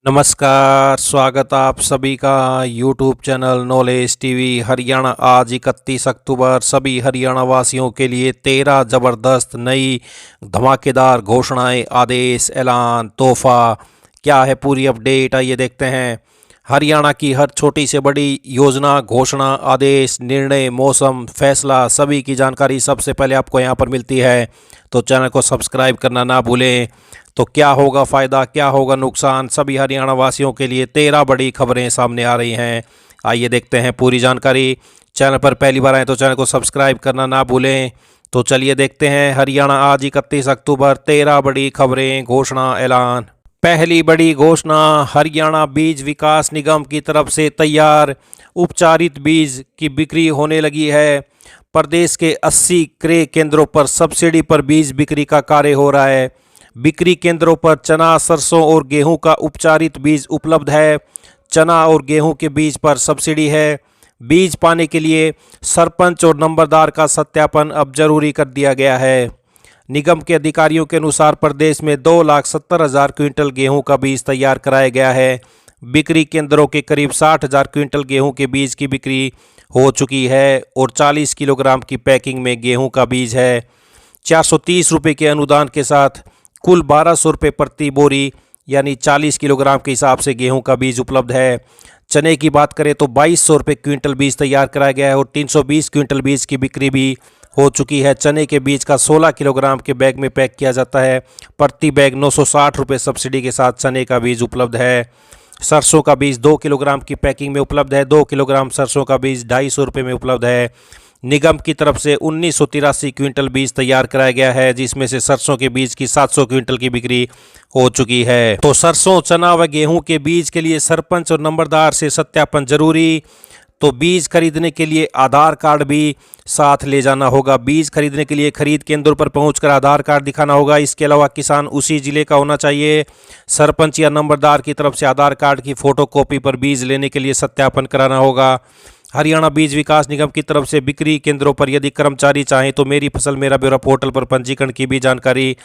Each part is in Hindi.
नमस्कार, स्वागत आप सभी का YouTube channel knowledge TV Haryana. आज 31 अक्टूबर सभी हरियाणा वासियों के लिए 13 ज़बरदस्त नई धमाकेदार घोषणाएं, आदेश, ऐलान, तोहफा। क्या है पूरी अपडेट, आइए देखते हैं। हरियाणा की हर छोटी से बड़ी योजना, घोषणा, आदेश, निर्णय, मौसम, फैसला, सभी की जानकारी सबसे पहले आपको यहां पर मिलती है। तो चैनल को सब्सक्राइब करना ना भूलें। तो क्या होगा फ़ायदा, क्या होगा नुकसान, सभी हरियाणा वासियों के लिए 13 बड़ी खबरें सामने आ रही हैं। आइए देखते हैं पूरी जानकारी। चैनल पर पहली बार आए तो चैनल को सब्सक्राइब करना ना भूलें। तो चलिए देखते हैं। हरियाणा आज 31 अक्टूबर, 13 बड़ी खबरें, घोषणा, ऐलान। पहली बड़ी घोषणा, हरियाणा बीज विकास निगम की तरफ से तैयार उपचारित बीज की बिक्री होने लगी है। प्रदेश के 80 क्रय केंद्रों पर सब्सिडी पर बीज बिक्री का कार्य हो रहा है। बिक्री केंद्रों पर चना, सरसों और गेहूं का उपचारित बीज उपलब्ध है। चना और गेहूं के बीज पर सब्सिडी है। बीज पाने के लिए सरपंच और नंबरदार का सत्यापन अब जरूरी कर दिया गया है। निगम के अधिकारियों के अनुसार प्रदेश में 2,70,000 क्विंटल गेहूं का बीज तैयार कराया गया है। बिक्री केंद्रों के करीब 60,000 क्विंटल गेहूं के बीज की बिक्री हो चुकी है और 40 किलोग्राम की पैकिंग में गेहूं का बीज है। 430 रुपये के अनुदान के साथ कुल 1,200 रुपये प्रति बोरी यानी 40 किलोग्राम के हिसाब से गेहूं का बीज उपलब्ध है। चने की बात करें तो 2,200 रुपये क्विंटल बीज तैयार कराया गया है और 320 क्विंटल बीज की बिक्री भी हो चुकी है। चने के बीज का 16 किलोग्राम के बैग में पैक किया जाता है। प्रति बैग 960 रुपये सब्सिडी के साथ चने का बीज उपलब्ध है। सरसों का बीज 2 किलोग्राम की पैकिंग में उपलब्ध है। 2 किलोग्राम सरसों का बीज 250 रुपये में उपलब्ध है। निगम की तरफ से 1983 क्विंटल बीज तैयार कराया गया है, जिसमें से सरसों के बीज की 700 क्विंटल की बिक्री हो चुकी है। तो सरसों, चना व गेहूं के बीज के लिए सरपंच और नंबरदार से सत्यापन जरूरी। तो बीज खरीदने के लिए आधार कार्ड भी साथ ले जाना होगा। बीज खरीदने के लिए खरीद केंद्रों पर पहुंचकर आधार कार्ड दिखाना होगा। इसके अलावा किसान उसी जिले का होना चाहिए। सरपंच या नंबरदार की तरफ से आधार कार्ड की फोटोकॉपी पर बीज लेने के लिए सत्यापन कराना होगा। हरियाणा बीज विकास निगम की तरफ से बिक्री केंद्रों पर यदि कर्मचारी चाहें तो मेरी फसल मेरा ब्यौरा पोर्टल पर पंजीकरण की भी जानकारी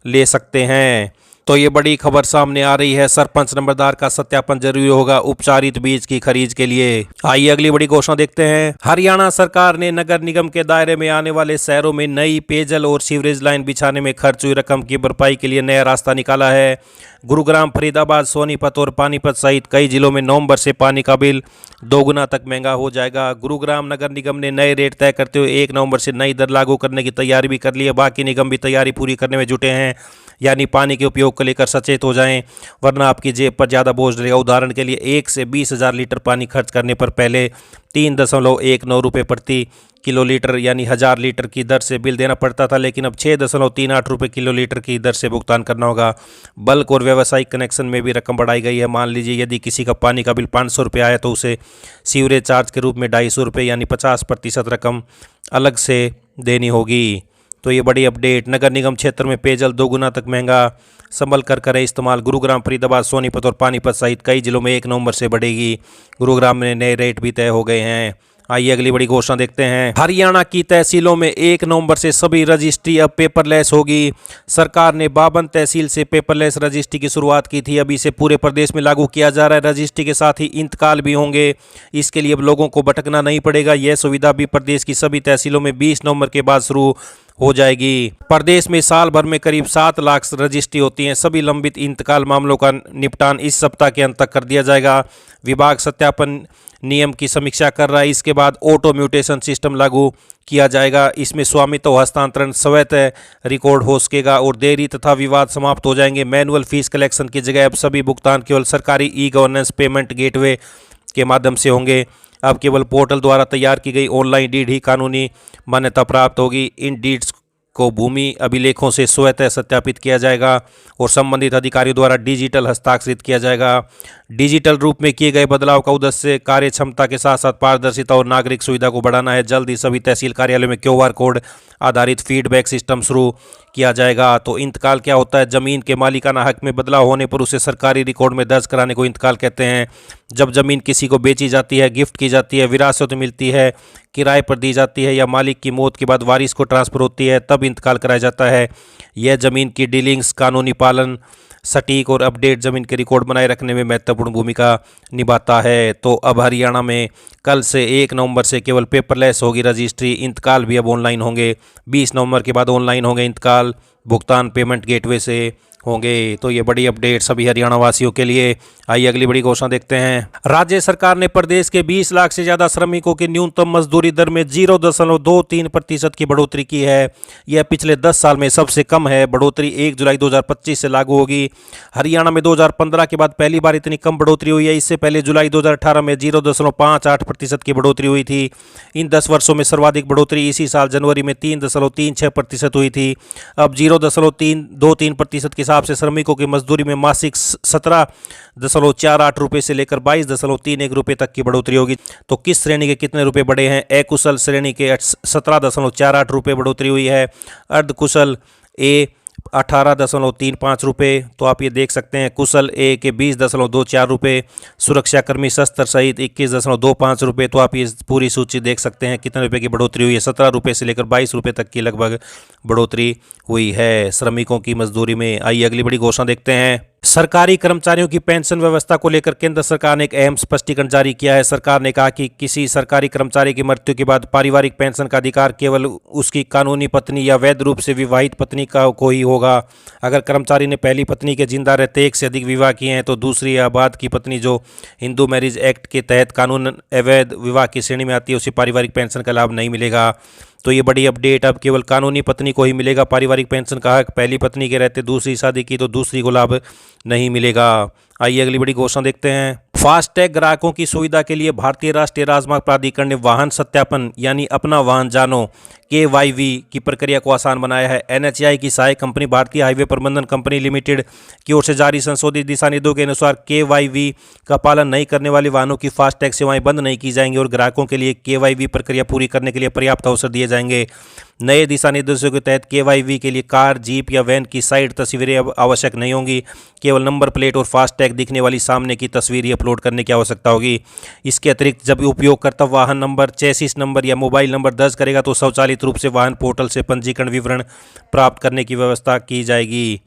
ले सकते हैं। तो ये बड़ी खबर सामने आ रही है। सरपंच नंबरदार का सत्यापन जरूरी होगा उपचारित बीज की खरीद के लिए। आइए अगली बड़ी घोषणा देखते हैं। हरियाणा सरकार ने नगर निगम के दायरे में आने वाले शहरों में नई पेयजल और सीवरेज लाइन बिछाने में खर्च हुई रकम की भरपाई के लिए नया रास्ता निकाला है। गुरुग्राम, फरीदाबाद, सोनीपत और पानीपत सहित कई जिलों में नवंबर से पानी का बिल 2 गुना तक महंगा हो जाएगा। गुरुग्राम नगर निगम ने नए रेट तय करते हुए 1 नवंबर से नई दर लागू करने की तैयारी भी कर ली है। बाकी निगम भी तैयारी पूरी करने में जुटे हैं, यानी पानी के उपयोग को लेकर सचेत हो जाएं, वरना आपकी जेब पर ज़्यादा बोझ रहेगा। उदाहरण के लिए 1 से 20,000 लीटर पानी खर्च करने पर पहले 3.19 रुपये प्रति किलो लीटर यानी 1,000 लीटर की दर से बिल देना पड़ता था, लेकिन अब 6.38 रुपये किलो लीटर की दर से भुगतान करना होगा। बल्क और व्यावसायिक कनेक्शन में भी रकम बढ़ाई गई है। मान लीजिए यदि किसी का पानी का बिल 500 रुपये आया तो उसे सीवरेज चार्ज के रूप में 250 रुपये यानी 50% रकम अलग से देनी होगी। तो ये बड़ी अपडेट। नगर निगम क्षेत्र में पेयजल 2 गुना तक महंगा, संभल कर करें इस्तेमाल। गुरुग्राम, फरीदाबाद, सोनीपत और पानीपत सहित कई जिलों में 1 नवंबर से बढ़ेगी। गुरुग्राम में नए रेट भी तय हो गए हैं। आइए अगली बड़ी घोषणा देखते हैं। हरियाणा की तहसीलों में 1 नवंबर से सभी रजिस्ट्री अब पेपरलेस होगी। सरकार ने 52 तहसील से पेपरलेस रजिस्ट्री की शुरुआत की थी। अभी इसे पूरे प्रदेश में लागू किया जा रहा है। रजिस्ट्री के साथ ही इंतकाल भी होंगे। इसके लिए अब लोगों को भटकना नहीं पड़ेगा। यह सुविधा भी प्रदेश की सभी तहसीलों में 20 नवंबर के बाद शुरू हो जाएगी। प्रदेश में साल भर में करीब 7 लाख रजिस्ट्री होती हैं। सभी लंबित इंतकाल मामलों का निपटान इस सप्ताह के अंत तक कर दिया जाएगा। विभाग सत्यापन नियम की समीक्षा कर रहा है। इसके बाद ऑटो म्यूटेशन सिस्टम लागू किया जाएगा। इसमें स्वामित्व हस्तांतरण स्वतः रिकॉर्ड हो सकेगा और देरी तथा विवाद समाप्त हो जाएंगे। मैनुअल फीस कलेक्शन की जगह अब सभी भुगतान केवल सरकारी ई गवर्नेंस पेमेंट गेटवे के माध्यम से होंगे। अब केवल पोर्टल द्वारा तैयार की गई ऑनलाइन डीड ही कानूनी मान्यता प्राप्त होगी। इन डीड्स को भूमि अभिलेखों से स्वतः सत्यापित किया जाएगा और संबंधित अधिकारियों द्वारा डिजिटल हस्ताक्षरित किया जाएगा। डिजिटल रूप में किए गए बदलाव का उद्देश्य कार्य क्षमता के साथ साथ पारदर्शिता और नागरिक सुविधा को बढ़ाना है। जल्द ही सभी तहसील कार्यालय में QR कोड आधारित फीडबैक सिस्टम शुरू किया जाएगा। तो इंतकाल क्या होता है? जमीन के मालिकाना हक में बदलाव होने पर उसे सरकारी रिकॉर्ड में दर्ज कराने को इंतकाल कहते हैं। जब जमीन किसी को बेची जाती है, गिफ्ट की जाती है, विरासत मिलती है, किराए पर दी जाती है या मालिक की मौत के बाद वारिस को ट्रांसफर होती है, तब इंतकाल कराया जाता है। यह जमीन की डीलिंग्स, कानूनी पालन, सटीक और अपडेट ज़मीन के रिकॉर्ड बनाए रखने में महत्वपूर्ण भूमिका निभाता है। तो अब हरियाणा में कल से 1 नवंबर से केवल पेपरलेस होगी रजिस्ट्री, इंतकाल भी अब ऑनलाइन होंगे। 20 नवंबर के बाद ऑनलाइन होंगे इंतकाल, भुगतान पेमेंट गेटवे से होंगे। तो ये बड़ी अपडेट सभी हरियाणा वासियों के लिए। आइए अगली बड़ी घोषणा देखते हैं। राज्य सरकार ने प्रदेश के 20 लाख से ज़्यादा श्रमिकों की न्यूनतम मजदूरी दर में 0.23% की बढ़ोतरी की है। यह पिछले 10 साल में सबसे कम है। बढ़ोतरी 1 जुलाई 2025 से लागू होगी। हरियाणा में 2015 के बाद पहली बार इतनी कम बढ़ोतरी हुई है। इससे पहले जुलाई 2018 में 0.58% की बढ़ोतरी हुई थी। इन 10 वर्षों में सर्वाधिक बढ़ोतरी इसी साल जनवरी में 3.36% हुई थी। अब 0.23% के हिसाब से श्रमिकों की मजदूरी में मासिक 17.48 रुपये से लेकर 22.31 रुपये तक की बढ़ोतरी होगी। तो किस श्रेणी के कितने रुपए बढ़े हैं? अकुशल श्रेणी के 17.48 रुपये बढ़ोतरी हुई है। अर्धकुशल ए 18.35 रुपये। तो आप ये देख सकते हैं कुशल ए के 20.24 रुपये, सुरक्षाकर्मी शस्त्र सहित 21.25 रुपये। तो आप ये पूरी सूची देख सकते हैं कितने रुपए की बढ़ोतरी हुई है। 17 रुपये से लेकर 22 रुपये तक की लगभग बढ़ोतरी हुई है श्रमिकों की मजदूरी में। आइए अगली बड़ी घोषणा देखते हैं। सरकारी कर्मचारियों की पेंशन व्यवस्था को लेकर केंद्र सरकार ने एक अहम स्पष्टीकरण जारी किया है। सरकार ने कहा कि किसी सरकारी कर्मचारी की मृत्यु के बाद पारिवारिक पेंशन का अधिकार केवल उसकी कानूनी पत्नी या वैध रूप से विवाहित पत्नी को ही होगा। अगर कर्मचारी ने पहली पत्नी के जिंदा रहते एक से अधिक विवाह किए हैं तो दूसरी या बाद की पत्नी जो हिंदू मैरिज एक्ट के तहत कानून अवैध विवाह की श्रेणी में आती है उसे पारिवारिक पेंशन का लाभ नहीं मिलेगा। तो ये बड़ी अपडेट, अब केवल कानूनी पत्नी को ही मिलेगा पारिवारिक पेंशन का हक। पहली पत्नी के रहते दूसरी शादी की तो दूसरी को लाभ नहीं मिलेगा। आइए अगली बड़ी घोषणा देखते हैं। फास्टैग ग्राहकों की सुविधा के लिए भारतीय राष्ट्रीय राजमार्ग प्राधिकरण ने वाहन सत्यापन यानी अपना वाहन जानो KYV की प्रक्रिया को आसान बनाया है। NHAI की सहायक कंपनी भारतीय हाईवे प्रबंधन कंपनी लिमिटेड की ओर से जारी संशोधित दिशा निर्देशों के अनुसार KYV का पालन नहीं करने वाले वाहनों की फास्टैग सेवाएं बंद नहीं की जाएंगी और ग्राहकों के लिए KYV प्रक्रिया पूरी करने के लिए पर्याप्त अवसर दिए जाएंगे। नए दिशा निर्देशों के तहत KYV के लिए कार, जीप या वैन की साइड तस्वीरें अब आवश्यक नहीं होंगी। केवल नंबर प्लेट और फास्टैग दिखने वाली सामने की तस्वीर ही अपलोड करने की आवश्यकता होगी। इसके अतिरिक्त जब उपयोगकर्ता वाहन नंबर, चेसिस नंबर या मोबाइल नंबर दर्ज करेगा तो स्वचालित रूप से वाहन पोर्टल से पंजीकरण विवरण प्राप्त करने की व्यवस्था की जाएगी।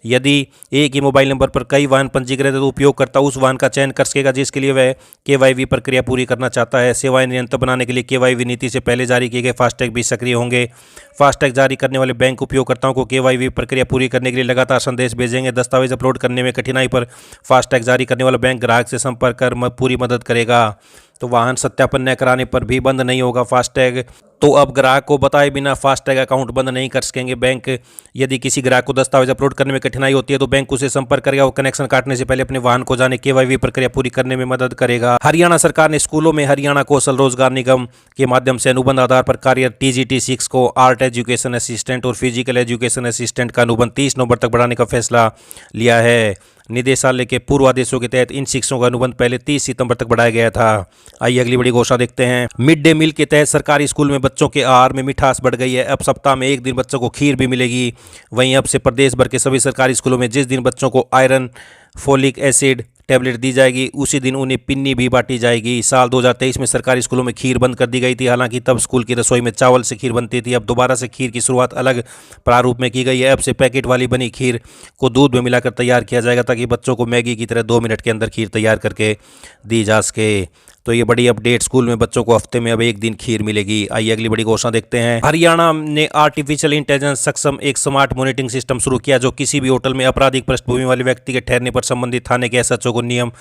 यदि एक ही मोबाइल नंबर पर कई वाहन पंजीकृत है तो उपयोगकर्ता उस वाहन का चयन कर सकेगा जिसके लिए वह KYV प्रक्रिया पूरी करना चाहता है। सेवाएं निरंतर बनाने के लिए KYV नीति से पहले जारी किए गए फास्टैग भी सक्रिय होंगे। फास्टैग जारी करने वाले बैंक उपयोगकर्ताओं को KYV प्रक्रिया पूरी करने के लिए लगातार संदेश भेजेंगे। दस्तावेज अपलोड करने में कठिनाई पर फास्टैग जारी करने वाला बैंक ग्राहक से संपर्क कर पूरी मदद करेगा। तो वाहन सत्यापन न कराने पर भी बंद नहीं होगा फास्टैग। तो अब ग्राहक को बताए बिना फास्टैग अकाउंट बंद नहीं कर सकेंगे बैंक। यदि किसी ग्राहक को दस्तावेज अपलोड करने में कठिनाई होती है तो बैंक उसे संपर्क करेगा। वो कनेक्शन काटने से पहले अपने वाहन को जाने KYV प्रक्रिया पूरी करने में मदद करेगा। हरियाणा सरकार ने स्कूलों में हरियाणा कौशल रोजगार निगम के माध्यम से अनुबंध आधार पर कार्यरत TGT 6 को आर्ट एजुकेशन असिस्टेंट और फिजिकल एजुकेशन असिस्टेंट का अनुबंध 30 नवंबर तक बढ़ाने का फैसला लिया है। निदेशालय के पूर्व आदेशों के तहत इन शिक्षकों का अनुबंध पहले 30 सितंबर तक बढ़ाया गया था। आइए अगली बड़ी घोषणा देखते हैं। मिड डे मील के तहत सरकारी स्कूल में बच्चों के आहार में मिठास बढ़ गई है। अब सप्ताह में एक दिन बच्चों को खीर भी मिलेगी। वहीं अब से प्रदेश भर के सभी सरकारी स्कूलों में जिस दिन बच्चों को आयरन, फोलिक एसिड टैबलेट दी जाएगी उसी दिन उन्हें पिन्नी भी बांटी जाएगी। साल 2023 में सरकारी स्कूलों में खीर बंद कर दी गई थी। हालांकि तब स्कूल की रसोई में चावल से खीर बनती थी। अब दोबारा से खीर की शुरुआत अलग प्रारूप में की गई है। अब से पैकेट वाली बनी खीर को दूध में मिलाकर तैयार किया जाएगा ताकि बच्चों को मैगी की तरह 2 मिनट के अंदर खीर तैयार करके दी जा सके। तो ये बड़ी अपडेट, स्कूल में बच्चों को हफ्ते में अब एक दिन खीर मिलेगी। आइए अगली बड़ी घोषणा देखते हैं। हरियाणा ने आर्टिफिशियल इंटेलिजेंस सक्षम एक स्मार्ट मॉनिटरिंग सिस्टम शुरू किया जो किसी भी होटल में आपराधिक पृष्ठभूमि वाले व्यक्ति के ठहरने पर संबंधित थाने के SHO को नियम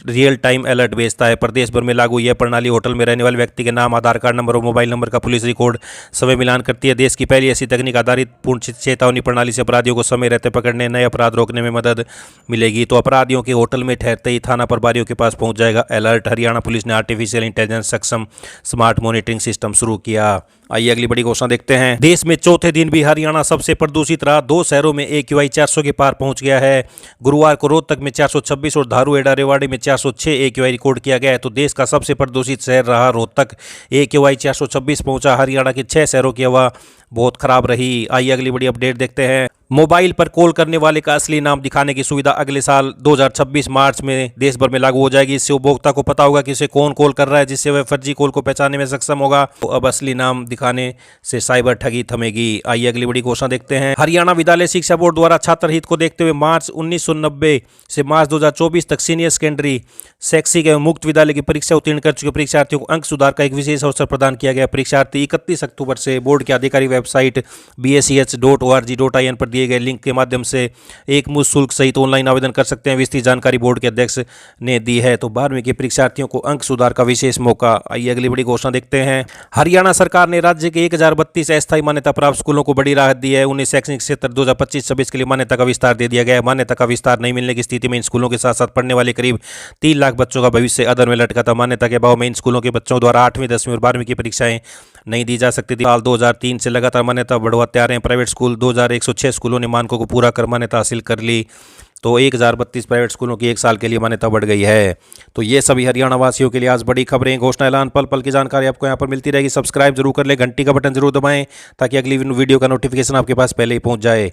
रियल टाइम अलर्ट भेजता है। प्रदेश भर में लागू यह प्रणाली होटल में रहने वाले व्यक्ति के नाम, आधार कार्ड नंबर और मोबाइल नंबर का पुलिस रिकॉर्ड समय मिलान करती है। देश की पहली ऐसी तकनीक आधारित पूर्ण चेतावनी प्रणाली से अपराधियों को समय रहते पकड़ने, नए अपराध रोकने में मदद मिलेगी। तो अपराधियों के होटल में ठहरते ही थाना प्रभारियों के पास पहुंच जाएगा अलर्ट। हरियाणा पुलिस ने आर्टिफिशियल इंटेलिजेंस सक्षम स्मार्ट मॉनिटरिंग सिस्टम शुरू किया। आइए अगली बड़ी घोषणा देखते हैं। देश में चौथे दिन भी हरियाणा सबसे प्रदूषित रहा। 2 शहरों में AQI 400 के पार पहुंच गया है। गुरुवार को रोहतक में 426 और धारू एडा रेवाड़ी में 406 AQI रिकॉर्ड किया गया है। तो देश का सबसे प्रदूषित शहर रहा रोहतक। AQI 426 पहुंचा। हरियाणा के 6 शहरों की हवा बहुत खराब रही। आइए अगली बड़ी अपडेट देखते हैं। मोबाइल पर कॉल करने वाले का असली नाम दिखाने की सुविधा अगले साल 2026 मार्च में देश भर में लागू हो जाएगी। इससे उपभोक्ता को पता होगा कि उसे कौन कॉल कर रहा है, जिससे वह फर्जी कॉल को पहचानने में सक्षम होगा। तो अब असली नाम दिखाने से साइबर ठगी थमेगी। आइए अगली बड़ी घोषणा देखते हैं। हरियाणा विद्यालय शिक्षा बोर्ड द्वारा छात्र हित को देखते हुए मार्च 1990 से मार्च 2024 तक सीनियर सेकेंडरी शैक्षिक एवं मुक्त विद्यालय की परीक्षा उत्तीर्ण कर चुके परीक्षार्थियों को अंक सुधार का एक विशेष अवसर प्रदान किया गया। परीक्षार्थी 31 अक्टूबर से बोर्ड की आधिकारिक वेबसाइट bsech.org.in पर दिए गए लिंक के माध्यम से एक मुश्त शुल्क सहित ऑनलाइन आवेदन कर सकते हैं। विस्तृत जानकारी बोर्ड के अध्यक्ष ने दी है। तो 12वीं के परीक्षार्थियों को अंक सुधार का विशेष मौका। आइए अगली बड़ी घोषणा देखते हैं। हरियाणा सरकार ने राज्य के 1032 अस्थायी मान्यता प्राप्त स्कूलों को बड़ी राहत दी है। उन्हें शैक्षणिक क्षेत्र 2025-26 के लिए मान्यता का विस्तार दे दिया गया है। मान्यता का विस्तार नहीं मिलने की स्थिति में इन स्कूलों के साथ साथ पढ़ने वाले करीब 3 लाख बच्चों का भविष्य अधर में लटका था। मान्यता के अभाव में इन स्कूलों के बच्चों द्वारा 8वीं 10वीं और 12वीं की परीक्षाएं नहीं दी जा सकती थी। साल 2003 से लगातार मान्यता बढ़वाते आ रहे हैं। प्राइवेट स्कूल 2106 स्कूलों ने मानकों को पूरा कर मान्यता हासिल कर ली। तो 1032 प्राइवेट स्कूलों की 1 साल के लिए मान्यता बढ़ गई है। तो ये सभी हरियाणा वासियों के लिए आज बड़ी खबरें, घोषणा, ऐलान, पल पल की जानकारी आपको यहाँ पर मिलती रहेगी। सब्सक्राइब जरूर कर ले, घंटी का बटन जरूर दबाएं ताकि अगली वीडियो का नोटिफिकेशन आपके पास पहले ही पहुँच जाए।